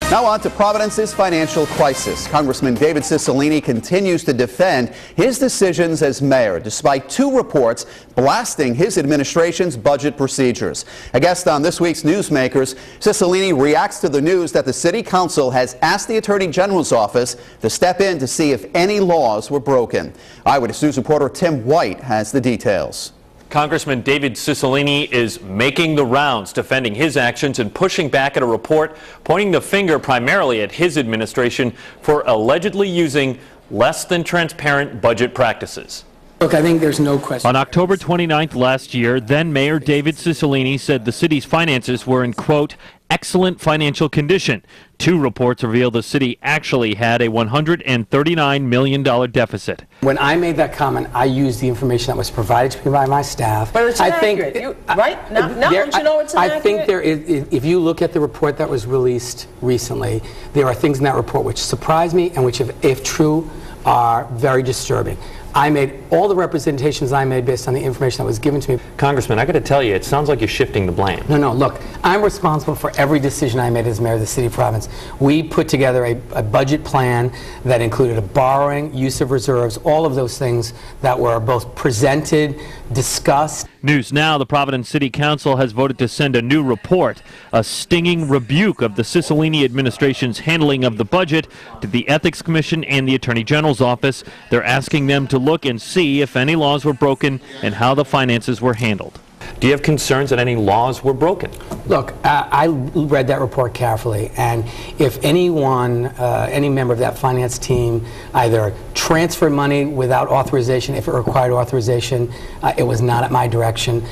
Now on to Providence's financial crisis. Congressman David Cicilline continues to defend his decisions as mayor, despite two reports blasting his administration's budget procedures. A guest on this week's Newsmakers, Cicilline reacts to the news that the City Council has asked the Attorney General's office to step in to see if any laws were broken. Eyewitness News reporter Tim White has the details. Congressman David Cicilline is making the rounds, defending his actions and pushing back at a report pointing the finger primarily at his administration for allegedly using less than transparent budget practices. Look, I think there's no question. On October 29th last year, then Mayor David Cicilline said the city's finances were in, quote, excellent financial condition. Two reports reveal the city actually had a $139 million deficit. When I made that comment, I used the information that was provided to me by my staff. But it's inaccurate, right? Now don't you know it's inaccurate? I think there is, if you look at the report that was released recently, there are things in that report which surprise me and which, if true, are very disturbing. I made all the representations I made based on the information that was given to me. Congressman, I got to tell you, it sounds like you're shifting the blame. No, look, I'm responsible for every decision I made as mayor of the city of Providence. We put together a budget plan that included a borrowing, use of reserves, all of those things that were both presented, discussed. News now, the Providence City Council has voted to send a new report, a stinging rebuke of the Cicilline administration's handling of the budget, to the Ethics Commission and the Attorney General's office. They're asking them to look and see if any laws were broken and how the finances were handled. Do you have concerns that any laws were broken? Look, I read that report carefully, and if anyone, any member of that finance team either transferred money without authorization, if it required authorization, it was not at my direction.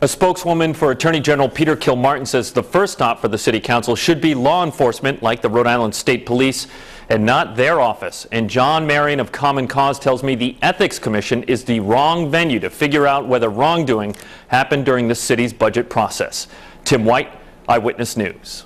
A spokeswoman for Attorney General Peter Kilmartin says the first stop for the City Council should be law enforcement, like the Rhode Island State Police, and not their office. And John Marion of Common Cause tells me the Ethics Commission is the wrong venue to figure out whether wrongdoing happened during the city's budget process. Tim White, Eyewitness News.